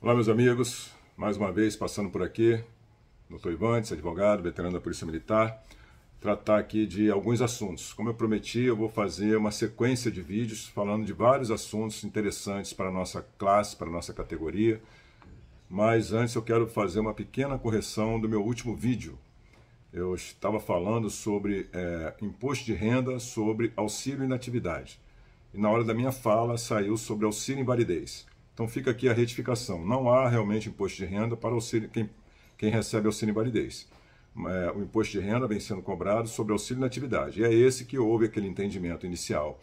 Olá, meus amigos, mais uma vez passando por aqui, Dr. Ivantes, advogado, veterano da Polícia Militar, tratar aqui de alguns assuntos. Como eu prometi, eu vou fazer uma sequência de vídeos falando de vários assuntos interessantes para a nossa classe, para a nossa categoria, mas antes eu quero fazer uma pequena correção do meu último vídeo. Eu estava falando sobre imposto de renda, sobre auxílio inatividade. E na hora da minha fala saiu sobre auxílio invalidez. Então fica aqui a retificação. Não há realmente imposto de renda para auxílio, quem recebe auxílio invalidez. O imposto de renda vem sendo cobrado sobre auxílio inatividade. E é esse que houve aquele entendimento inicial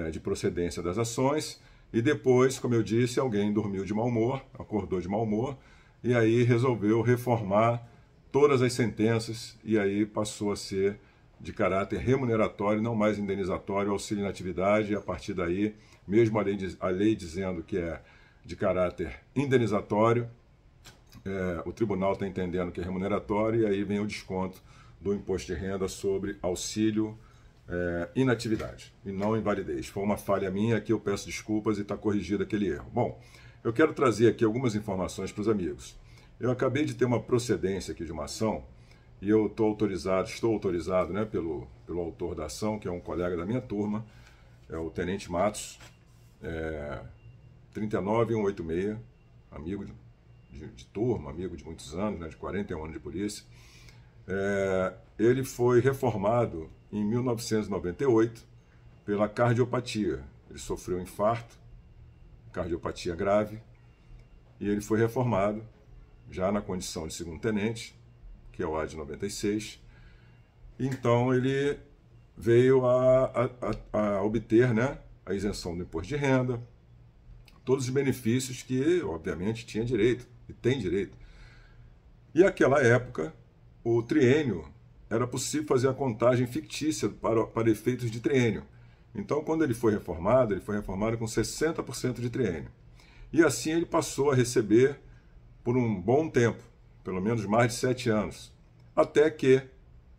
de procedência das ações. E depois, como eu disse, alguém dormiu de mau humor, acordou de mau humor, e aí resolveu reformar todas as sentenças, e aí passou a ser de remuneratório, não mais indenizatório, auxílio inatividade, e a partir daí, mesmo a lei dizendo que é de caráter indenizatório, o tribunal está entendendo que é remuneratório, e aí vem o desconto do imposto de renda sobre auxílio inatividade, e não invalidez. Foi uma falha minha que eu peço desculpas e está corrigido aquele erro. Bom, eu quero trazer aqui algumas informações para os amigos. Eu acabei de ter uma procedência aqui de uma ação, e eu estou autorizado, né, pelo autor da ação, que é um colega da minha turma, é o Tenente Matos, 39186, amigo de turma, amigo de muitos anos, né, de 41 anos de polícia. Ele foi reformado em 1998 pela cardiopatia. Ele sofreu um infarto, cardiopatia grave, e ele foi reformado já na condição de segundo-tenente, que é o AD 96. Então ele veio a obter, né, a isenção do imposto de renda, todos os benefícios que, obviamente, tinha direito e tem direito. E naquela época, o triênio, era possível fazer a contagem fictícia para efeitos de triênio. Então, quando ele foi reformado com 60% de triênio. E assim ele passou a receber por um bom tempo, pelo menos mais de 7 anos, até que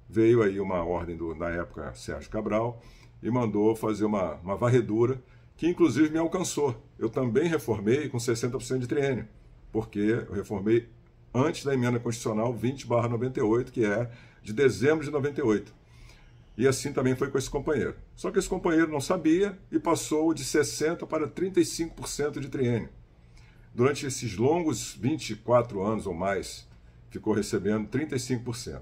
veio aí uma ordem na época, Sérgio Cabral, e mandou fazer uma varredura, que inclusive me alcançou. Eu também reformei com 60% de triênio, porque eu reformei antes da emenda constitucional 20/98, que é de dezembro de 98. E assim também foi com esse companheiro. Só que esse companheiro não sabia e passou de 60% para 35% de triênio. Durante esses longos 24 anos ou mais, ficou recebendo 35%.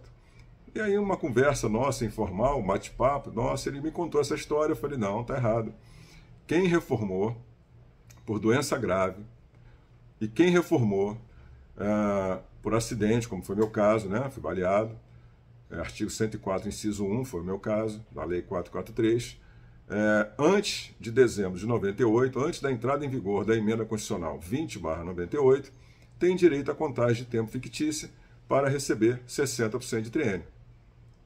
E aí uma conversa nossa, informal, um bate-papo, nossa, ele me contou essa história, eu falei, não, tá errado. Quem reformou por doença grave e quem reformou por acidente, como foi meu caso, né, fui baleado, artigo 104, inciso 1, foi o meu caso, da Lei 443, antes de dezembro de 98, antes da entrada em vigor da emenda constitucional 20/98, tem direito à contagem de tempo fictícia para receber 60% de triênio.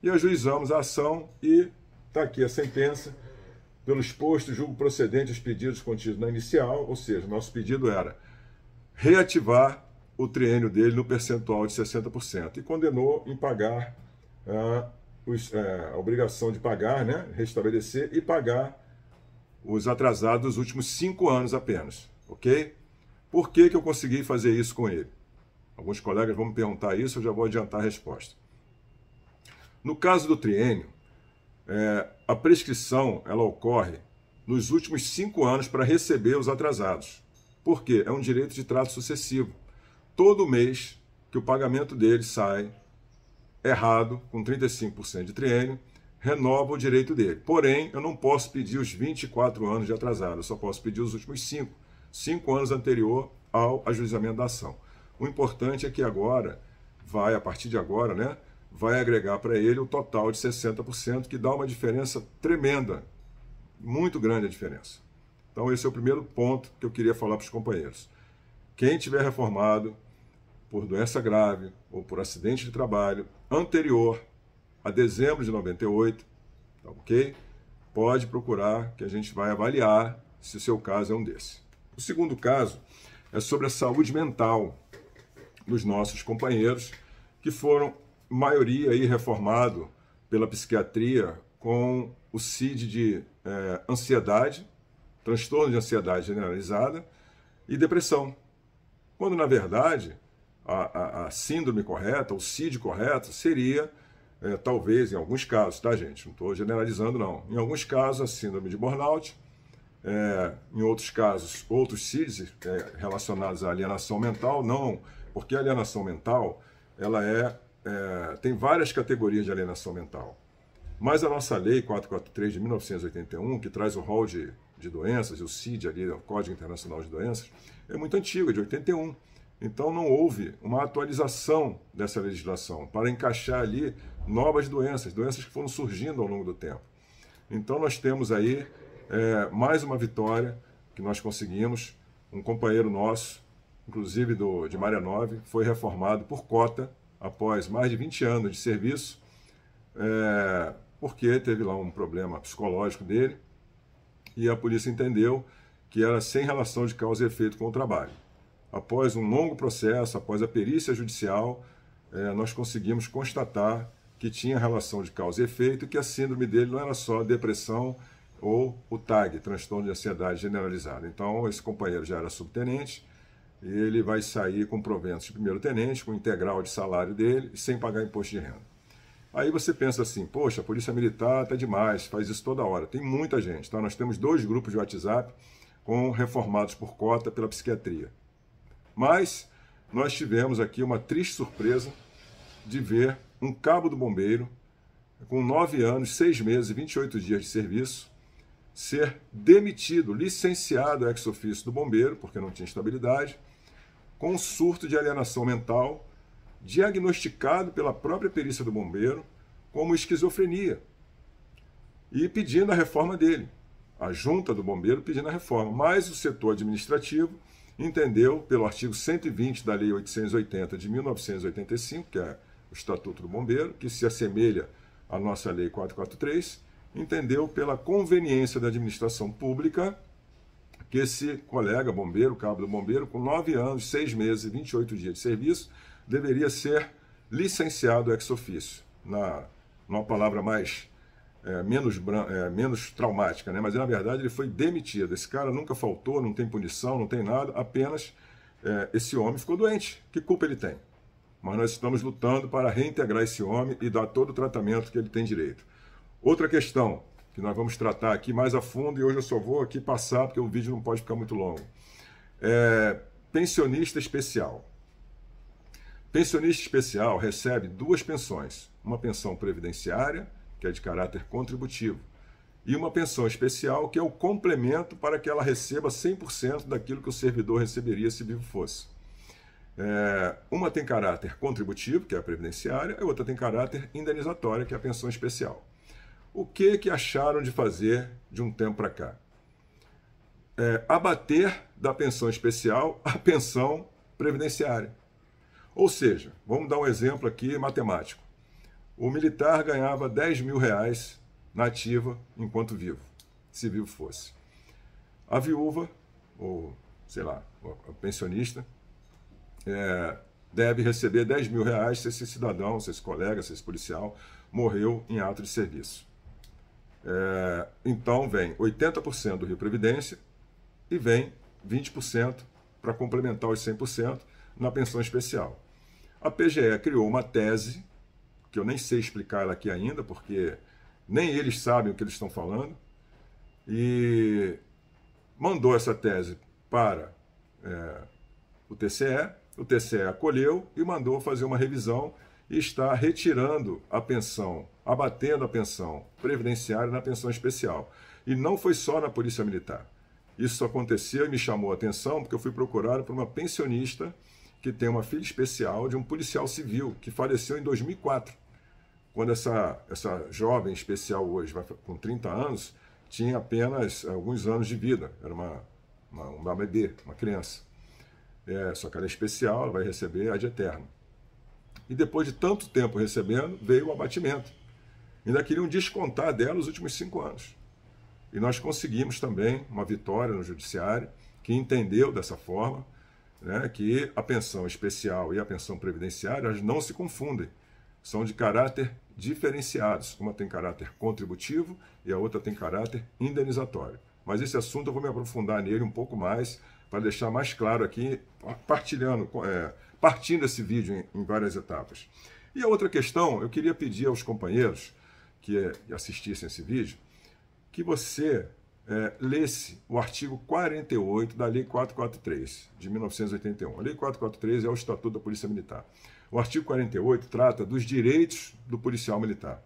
E ajuizamos a ação e está aqui a sentença. Pelo exposto, julgo procedente os pedidos contidos na inicial, ou seja, nosso pedido era reativar o triênio dele no percentual de 60% e condenou em pagar a obrigação de pagar, né, restabelecer e pagar os atrasados dos últimos 5 anos apenas, ok? Por que eu consegui fazer isso com ele? Alguns colegas vão me perguntar isso, eu já vou adiantar a resposta. No caso do triênio, a prescrição ela ocorre nos últimos 5 anos para receber os atrasados. Por quê? É um direito de trato sucessivo. Todo mês que o pagamento dele sai errado, com 35% de triênio, renova o direito dele. Porém, eu não posso pedir os 24 anos de atrasado, eu só posso pedir os últimos 5 anos anterior ao ajuizamento da ação. O importante é que agora, a partir de agora, né, vai agregar para ele o total de 60%, que dá uma diferença tremenda, muito grande a diferença. Então esse é o primeiro ponto que eu queria falar para os companheiros. Quem tiver reformado por doença grave ou por acidente de trabalho anterior a dezembro de 98, tá ok? Pode procurar que a gente vai avaliar se o seu caso é um desse. O segundo caso é sobre a saúde mental dos nossos companheiros, que foram, maioria aí, reformado pela psiquiatria com o CID de ansiedade, transtorno de ansiedade generalizada e depressão. quando na verdade a síndrome correta, o CID correto, seria, talvez, em alguns casos, tá, gente? Não estou generalizando, não. Em alguns casos, a síndrome de burnout, em outros casos, outros CIDs relacionados à alienação mental, não, porque a alienação mental, ela tem várias categorias de alienação mental. Mas a nossa lei 443 de 1981, que traz o rol de doenças, o CID ali, o Código Internacional de Doenças, é muito antigo, é de 81. Então não houve uma atualização dessa legislação para encaixar ali novas doenças que foram surgindo ao longo do tempo. Então nós temos aí mais uma vitória que nós conseguimos. Um companheiro nosso, inclusive de Marianóve, foi reformado por cota após mais de 20 anos de serviço, porque teve lá um problema psicológico dele e a polícia entendeu que era sem relação de causa e efeito com o trabalho. Após um longo processo, após a perícia judicial, nós conseguimos constatar que tinha relação de causa e efeito e que a síndrome dele não era só depressão ou o TAG, transtorno de ansiedade generalizada. Então, esse companheiro já era subtenente e ele vai sair com proventos de primeiro-tenente, com integral de salário dele, sem pagar imposto de renda. Aí você pensa assim, poxa, a Polícia Militar tá demais, faz isso toda hora. Tem muita gente, tá? Nós temos 2 grupos de WhatsApp com reformados por cota pela psiquiatria. Mas nós tivemos aqui uma triste surpresa de ver um cabo do bombeiro com 9 anos, 6 meses e 28 dias de serviço ser demitido, licenciado ex officio do bombeiro, porque não tinha estabilidade, com um surto de alienação mental, diagnosticado pela própria perícia do bombeiro como esquizofrenia e pedindo a reforma dele. A junta do bombeiro pedindo a reforma, mas o setor administrativo entendeu, pelo artigo 120 da Lei 880 de 1985, que é o Estatuto do Bombeiro, que se assemelha à nossa Lei 443, entendeu pela conveniência da administração pública que esse colega bombeiro, cabo do bombeiro, com 9 anos, 6 meses e 28 dias de serviço, deveria ser licenciado ex officio, numa palavra menos traumática, né? Mas na verdade ele foi demitido. Esse cara nunca faltou, não tem punição, não tem nada, apenas esse homem ficou doente. Que culpa ele tem? Mas nós estamos lutando para reintegrar esse homem e dar todo o tratamento que ele tem direito. Outra questão que nós vamos tratar aqui mais a fundo, e hoje eu só vou aqui passar porque o vídeo não pode ficar muito longo. Pensionista especial. Pensionista especial recebe 2 pensões, uma pensão previdenciária, que é de caráter contributivo, e uma pensão especial, que é o complemento para que ela receba 100% daquilo que o servidor receberia se vivo fosse. Uma tem caráter contributivo, que é a previdenciária, e outra tem caráter indenizatório, que é a pensão especial. O que acharam de fazer de um tempo para cá? Abater da pensão especial a pensão previdenciária. Ou seja, vamos dar um exemplo aqui matemático. O militar ganhava R$10.000 na ativa enquanto vivo, se vivo fosse. A viúva, ou sei lá, a pensionista, deve receber R$10.000 se esse cidadão, se esse colega, se esse policial morreu em ato de serviço. Então vem 80% do Rio Previdência e vem 20% para complementar os 100% na pensão especial. A PGE criou uma tese, que eu nem sei explicar ela aqui ainda, porque nem eles sabem o que eles estão falando, e mandou essa tese para o TCE acolheu e mandou fazer uma revisão e está retirando a pensão, abatendo a pensão previdenciária na pensão especial. E não foi só na Polícia Militar. Isso aconteceu e me chamou a atenção porque eu fui procurado por uma pensionista que tem uma filha especial de um policial civil que faleceu em 2004, quando essa jovem especial hoje, com 30 anos, tinha apenas alguns anos de vida, era uma bebê, uma criança. Só que ela é especial, ela vai receber ad eterno. E depois de tanto tempo recebendo, veio o abatimento. Ainda queriam descontar dela os últimos 5 anos. E nós conseguimos também uma vitória no judiciário, que entendeu dessa forma, né, que a pensão especial e a pensão previdenciária elas não se confundem, são de caráter diferenciados. Uma tem caráter contributivo e a outra tem caráter indenizatório. Mas esse assunto eu vou me aprofundar nele um pouco mais para deixar mais claro aqui, partindo esse vídeo em várias etapas. E a outra questão, eu queria pedir aos companheiros que assistissem esse vídeo, que você lesse o artigo 48 da Lei 443, de 1981. A Lei 443 é o Estatuto da Polícia Militar. O artigo 48 trata dos direitos do policial militar.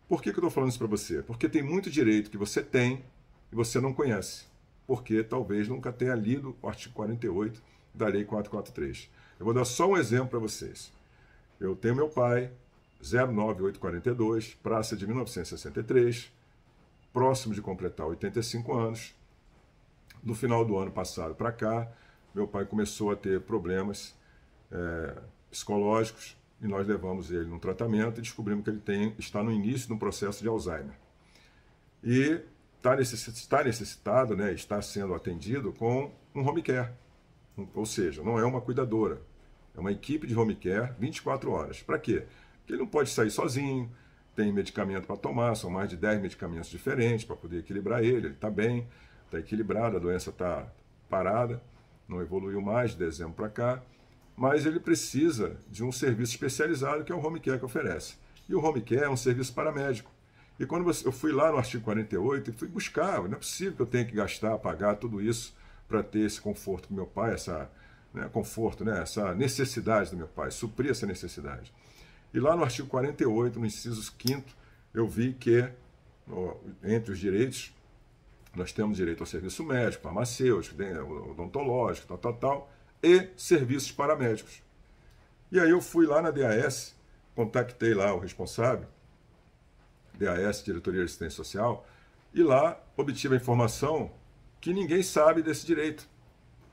Por que eu estou falando isso para você? Porque tem muito direito que você tem e você não conhece, porque talvez nunca tenha lido o artigo 48 da Lei 443. Eu vou dar só um exemplo para vocês. Eu tenho meu pai, 09842, praça de 1963, próximo de completar 85 anos. No final do ano passado para cá, meu pai começou a ter problemas psicológicos e nós levamos ele num tratamento e descobrimos que ele está no início de um processo de Alzheimer. E está necessitado, né, está sendo atendido com um home care, ou seja, não é uma cuidadora, é uma equipe de home care 24 horas. Para quê? Porque ele não pode sair sozinho, tem medicamento para tomar, são mais de 10 medicamentos diferentes para poder equilibrar ele está bem, está equilibrado, a doença está parada, não evoluiu mais de dezembro para cá, mas ele precisa de um serviço especializado que é o home care que oferece. E o home care é um serviço paramédico. E quando eu fui lá no artigo 48 e fui buscar, não é possível que eu tenha que gastar, pagar tudo isso para ter esse conforto do meu pai, essa necessidade do meu pai, suprir essa necessidade. E lá no artigo 48, no inciso 5º, eu vi que, entre os direitos, nós temos direito ao serviço médico, farmacêutico, odontológico, tal, e serviços paramédicos. E aí eu fui lá na DAS, contactei lá o responsável, DAS, Diretoria de Assistência Social, e lá obtive a informação que ninguém sabe desse direito.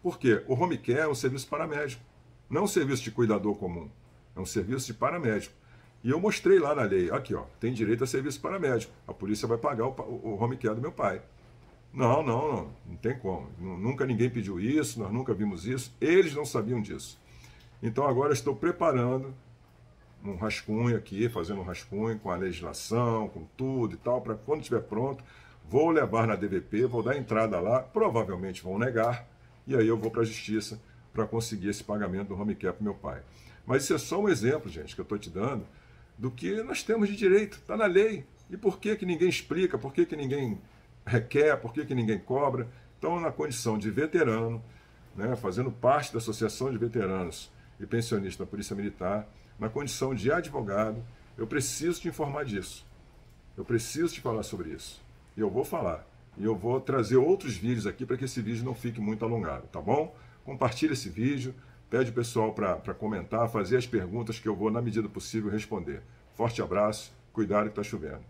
Por quê? O home care é um serviço paramédico, não é um serviço de cuidador comum, é um serviço de paramédico. E eu mostrei lá na lei, aqui ó, tem direito a serviço paramédico, a polícia vai pagar o home care do meu pai. Não tem como, nunca ninguém pediu isso, nós nunca vimos isso, eles não sabiam disso. Então agora estou preparando um rascunho aqui, fazendo um rascunho com a legislação, com tudo e tal, para quando estiver pronto, vou levar na DVP, vou dar entrada lá, provavelmente vão negar, e aí eu vou para a justiça para conseguir esse pagamento do home care para o meu pai. Mas isso é só um exemplo, gente, que eu estou te dando, do que nós temos de direito, está na lei. E por que ninguém explica, por que ninguém requer, por que ninguém cobra? Então, na condição de veterano, né, fazendo parte da Associação de Veteranos e Pensionistas da Polícia Militar, na condição de advogado, eu preciso te informar disso. Eu preciso te falar sobre isso. E eu vou falar. E eu vou trazer outros vídeos aqui para que esse vídeo não fique muito alongado, tá bom? Compartilha esse vídeo, pede o pessoal para comentar, fazer as perguntas que eu vou, na medida possível, responder. Forte abraço, cuidado que está chovendo.